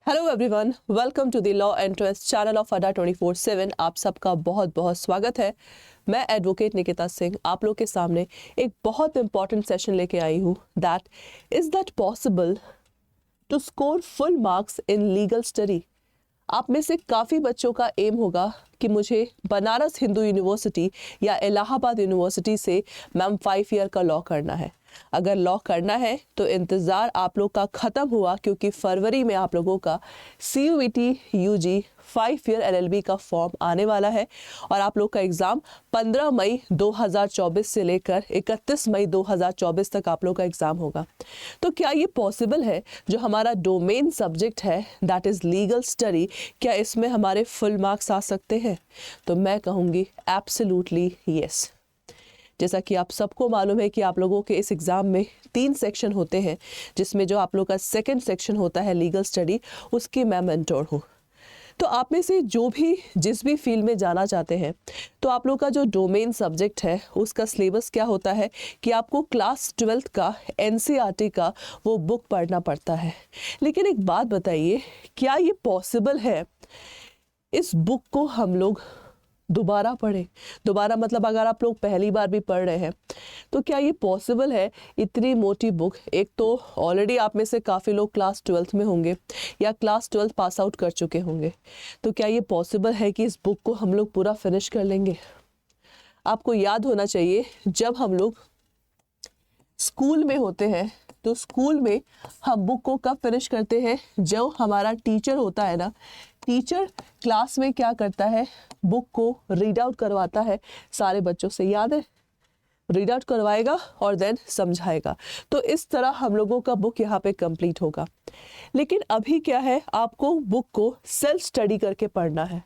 Hello everyone, welcome to the law and trust channel of Adda 24/7। आप सबका बहुत बहुत स्वागत है। मैं एडवोकेट निकिता सिंह आप लोग के सामने एक बहुत इंपॉर्टेंट सेशन लेके आई हूँ। That is that possible to score full marks in legal study. आप में से काफ़ी बच्चों का एम होगा कि मुझे बनारस हिंदू यूनिवर्सिटी या इलाहाबाद यूनिवर्सिटी से मैम 5 ईयर का लॉ करना है। अगर लॉ करना है तो इंतज़ार आप लोग का ख़त्म हुआ, क्योंकि फरवरी में आप लोगों का CUET UG 5 ईयर LLB का फॉर्म आने वाला है और आप लोग का एग्ज़ाम 15 मई 2024 से लेकर 31 मई 2024 तक आप लोग का एग्ज़ाम होगा। तो क्या ये पॉसिबल है, जो हमारा डोमेन सब्जेक्ट है दैट इज़ लीगल स्टडी, क्या इसमें हमारे फुल मार्क्स आ सकते हैं? तो मैं कहूँगी एब्सोल्युटली यस। जैसा कि आप सबको मालूम है कि आप लोगों के इस एग्ज़ाम में 3 सेक्शन होते हैं, जिसमें जो आप लोग का सेकंड सेक्शन होता है लीगल स्टडी, उसकी मैं मेंटोर हूँ। तो आप में से जो भी जिस भी फील्ड में जाना चाहते हैं, तो आप लोग का जो डोमेन सब्जेक्ट है उसका सिलेबस क्या होता है कि आपको क्लास 12th का NCERT का वो बुक पढ़ना पड़ता है। लेकिन एक बात बताइए, क्या ये पॉसिबल है इस बुक को हम लोग दोबारा पढ़ें? दोबारा मतलब अगर आप लोग पहली बार भी पढ़ रहे हैं तो क्या ये पॉसिबल है? इतनी मोटी बुक, एक तो ऑलरेडी आप में से काफ़ी लोग क्लास 12th में होंगे या क्लास 12th पास आउट कर चुके होंगे, तो क्या ये पॉसिबल है कि इस बुक को हम लोग पूरा फिनिश कर लेंगे? आपको याद होना चाहिए, जब हम लोग स्कूल में होते हैं तो स्कूल में हम बुक को कब फिनिश करते हैं? जो हमारा टीचर होता है ना, टीचर क्लास में क्या करता है, बुक को रीड आउट करवाता है सारे बच्चों से। याद है, रीड आउट करवाएगा और देन समझाएगा। तो इस तरह हम लोगों का बुक यहाँ पे कंप्लीट होगा। लेकिन अभी क्या है, आपको बुक को सेल्फ स्टडी करके पढ़ना है।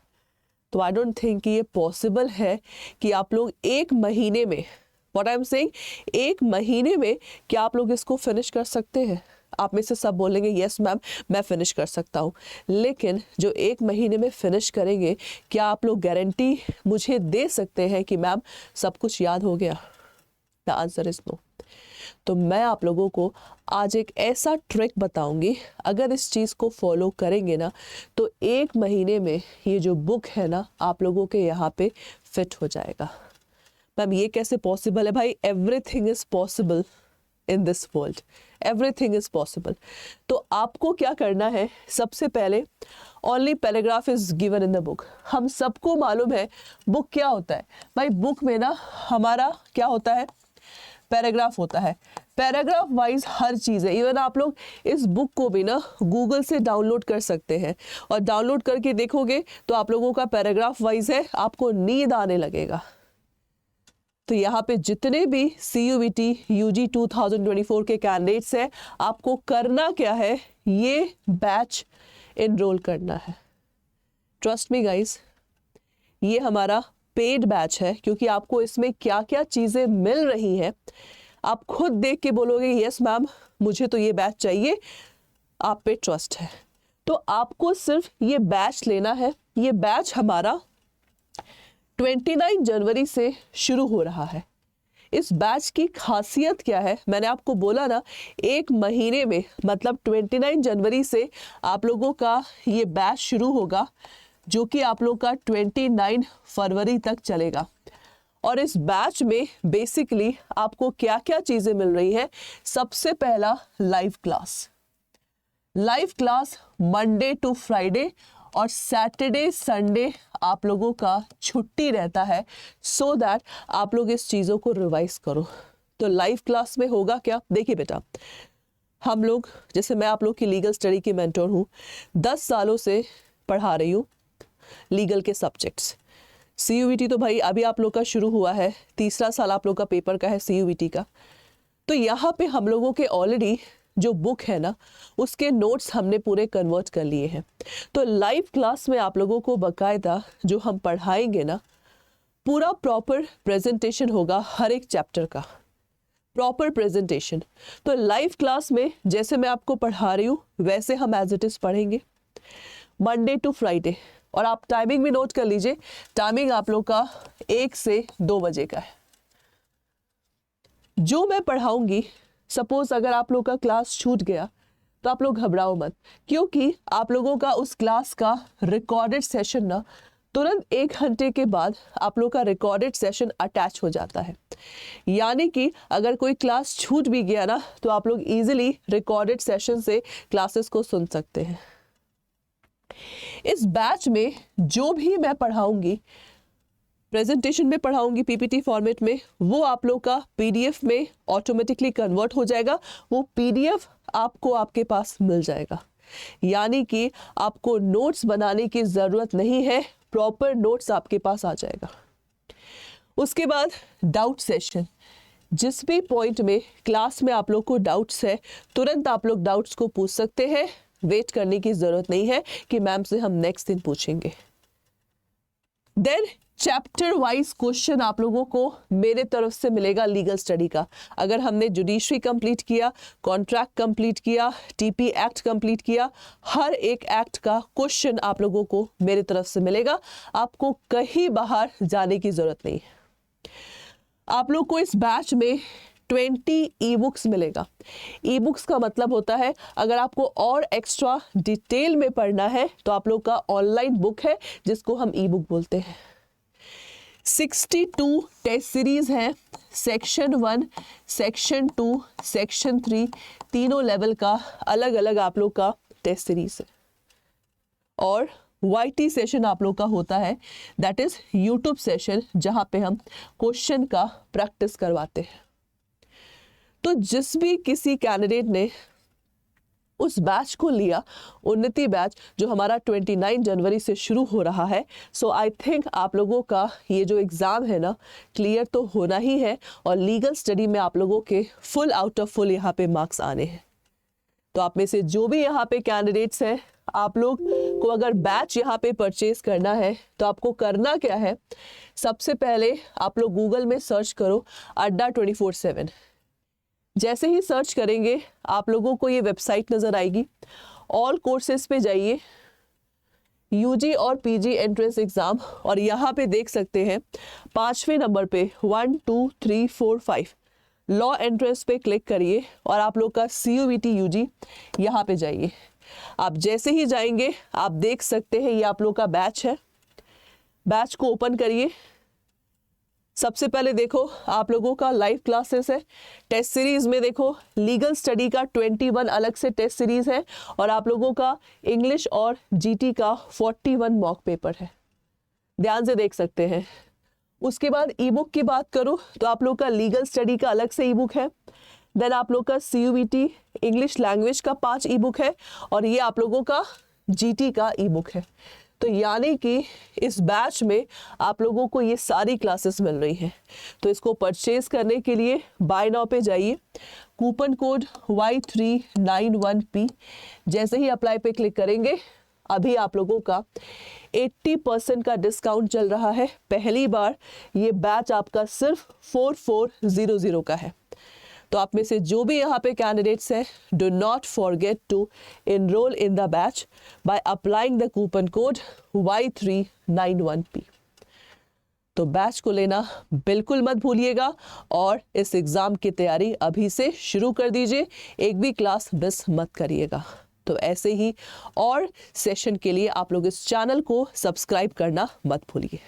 तो आई डोंट थिंक कि ये पॉसिबल है कि आप लोग एक महीने में, व्हाट आई एम सेइंग, एक महीने में क्या आप लोग इसको फिनिश कर सकते हैं? आप में से सब बोलेंगे यस मैम मैं फिनिश कर सकता हूँ। लेकिन जो एक महीने में फिनिश करेंगे, क्या आप लोग गारंटी मुझे दे सकते हैं कि मैम सब कुछ याद हो गया? The answer is no. तो मैं आप लोगों को आज एक ऐसा ट्रिक बताऊंगी, अगर इस चीज़ को फॉलो करेंगे ना तो एक महीने में ये जो बुक है ना आप लोगों के यहाँ पे फिट हो जाएगा। मैम ये कैसे पॉसिबल है? भाई everything is possible in this world, everything is possible. तो आपको क्या करना है, सबसे पहले only paragraph is given in the book. हम सबको मालूम है बुक क्या होता है। भाई बुक में ना हमारा क्या होता है, पैराग्राफ होता है। पैराग्राफ वाइज हर चीज़ है। इवन आप लोग इस बुक को भी ना गूगल से डाउनलोड कर सकते हैं और डाउनलोड करके देखोगे तो आप लोगों का पैराग्राफ वाइज है, आपको नींद आने लगेगा। तो यहाँ पे जितने भी CUET UG 2024 के कैंडिडेट्स हैं, आपको करना क्या है, ये बैच इनरोल करना है। ट्रस्ट मी गाइस, ये हमारा पेड बैच है, क्योंकि आपको इसमें क्या क्या चीज़ें मिल रही हैं आप खुद देख के बोलोगे यस मैम मुझे तो ये बैच चाहिए। आप पे ट्रस्ट है। तो आपको सिर्फ ये बैच लेना है। ये बैच हमारा 29 जनवरी से शुरू हो रहा है। इस बैच की खासियत क्या है, मैंने आपको बोला ना, एक महीने में मतलब 29 जनवरी से आप लोगों का ये बैच शुरू होगा, जो कि आप लोग का 29 फरवरी तक चलेगा। और इस बैच में बेसिकली आपको क्या क्या चीज़ें मिल रही हैं? सबसे पहला live class. Live class Monday to Friday और सैटरडे संडे आप लोगों का छुट्टी रहता है, सो दैट आप लोग इस चीज़ों को रिवाइज करो। तो लाइव क्लास में होगा क्या, देखिए बेटा, हम लोग, जैसे मैं आप लोग की लीगल स्टडी की मेंटोर हूँ, 10 सालों से पढ़ा रही हूँ लीगल के सब्जेक्ट्स। CUET तो भाई अभी आप लोग का शुरू हुआ है, तीसरा साल आप लोग का पेपर का है CUET का। तो यहाँ पे हम लोगों के ऑलरेडी जो बुक है ना उसके नोट्स हमने पूरे कन्वर्ट कर लिए हैं। तो लाइव क्लास में आप लोगों को बकायदा जो हम पढ़ाएंगे ना, पूरा प्रॉपर प्रेजेंटेशन होगा हर एक चैप्टर का, प्रॉपर प्रेजेंटेशन। तो लाइव क्लास में जैसे मैं आपको पढ़ा रही हूँ वैसे हम एज इट इज़ पढ़ेंगे मंडे टू फ्राइडे। और आप टाइमिंग भी नोट कर लीजिए, टाइमिंग आप लोग का 1 से 2 बजे का है। जो मैं पढ़ाऊंगी, सपोज अगर आप लोग का क्लास छूट गया तो आप लोग घबराओ मत, क्योंकि आप लोगों का उस क्लास का रिकॉर्डेड सेशन ना तुरंत 1 घंटे के बाद आप लोग का रिकॉर्डेड सेशन अटैच हो जाता है। यानी कि अगर कोई क्लास छूट भी गया ना तो आप लोग इजीली रिकॉर्डेड सेशन से क्लासेस को सुन सकते हैं। इस बैच में जो भी मैं पढ़ाऊंगी, प्रेजेंटेशन में पढ़ाऊंगी पीपीटी फॉर्मेट में, वो आप लोग का पीडीएफ में ऑटोमेटिकली कन्वर्ट हो जाएगा। वो पीडीएफ आपको आपके पास मिल जाएगा, यानी कि आपको नोट्स बनाने की ज़रूरत नहीं है, प्रॉपर नोट्स आपके पास आ जाएगा। उसके बाद डाउट सेशन, जिस भी पॉइंट में क्लास में आप लोग को डाउट्स है तुरंत आप लोग डाउट्स को पूछ सकते हैं। वेट करने की ज़रूरत नहीं है कि मैम से हम नेक्स्ट दिन पूछेंगे। देन चैप्टर वाइज क्वेश्चन आप लोगों को मेरे तरफ से मिलेगा लीगल स्टडी का। अगर हमने जुडिशरी कंप्लीट किया, कॉन्ट्रैक्ट कंप्लीट किया, टीपी एक्ट कंप्लीट किया, हर एक एक्ट का क्वेश्चन आप लोगों को मेरे तरफ से मिलेगा। आपको कहीं बाहर जाने की जरूरत नहीं है। आप लोग को इस बैच में 20 ई बुक्स मिलेगा। ई बुक्स का मतलब होता है अगर आपको और एक्स्ट्रा डिटेल में पढ़ना है तो आप लोग का ऑनलाइन बुक है जिसको हम ई बुक बोलते हैं। 62 टेस्ट सीरीज है, सेक्शन 1, सेक्शन 2, सेक्शन 3, तीनों लेवल का अलग अलग आप लोग का टेस्ट सीरीज है। और YT सेशन आप लोग का होता है, दैट इज यूट्यूब सेशन, जहां पे हम क्वेश्चन का प्रैक्टिस करवाते हैं। तो जिस भी किसी कैंडिडेट ने उस बैच को लिया, उन्नति बैच जो हमारा 29 जनवरी से शुरू हो रहा है, सो आई थिंक आप लोगों का ये जो एग्ज़ाम है ना क्लियर तो होना ही है, और लीगल स्टडी में आप लोगों के फुल आउट ऑफ फुल यहाँ पे मार्क्स आने हैं। तो आप में से जो भी यहाँ पे कैंडिडेट्स हैं, आप लोग को अगर बैच यहाँ पे परचेज करना है तो आपको करना क्या है, सबसे पहले आप लोग गूगल में सर्च करो अड्डा 24/7। जैसे ही सर्च करेंगे आप लोगों को ये वेबसाइट नज़र आएगी। ऑल कोर्सेज पे जाइए, यूजी और पीजी एंट्रेंस एग्ज़ाम, और यहाँ पे देख सकते हैं 5वें नंबर पे 1 2 3 4 5 लॉ एंट्रेंस पे क्लिक करिए और आप लोग का CUET यूजी यहाँ पे जाइए। आप जैसे ही जाएंगे आप देख सकते हैं ये आप लोग का बैच है। बैच को ओपन करिए। सबसे पहले देखो आप लोगों का लाइव क्लासेस है। टेस्ट सीरीज में देखो लीगल स्टडी का 21 अलग से टेस्ट सीरीज है, और आप लोगों का इंग्लिश और जीटी का 41 मॉक पेपर है, ध्यान से देख सकते हैं। उसके बाद ई बुक की बात करूं तो आप लोग का लीगल स्टडी का अलग से ई बुक है। देन आप लोग का CUET इंग्लिश लैंग्वेज का 5 ई बुक है, और ये आप लोगों का GT का ई बुक है। तो यानी कि इस बैच में आप लोगों को ये सारी क्लासेस मिल रही हैं। तो इसको परचेज करने के लिए बाय नाउ पे जाइए, कूपन कोड Y391P, जैसे ही अप्लाई पे क्लिक करेंगे अभी आप लोगों का 80% का डिस्काउंट चल रहा है। पहली बार ये बैच आपका सिर्फ 4400 का है। तो आप में से जो भी यहाँ पे कैंडिडेट्स हैं, do not forget to enroll in the batch by applying the coupon code Y391P। तो बैच को लेना बिल्कुल मत भूलिएगा, और इस एग्ज़ाम की तैयारी अभी से शुरू कर दीजिए, एक भी क्लास मिस मत करिएगा। तो ऐसे ही और सेशन के लिए आप लोग इस चैनल को सब्सक्राइब करना मत भूलिए।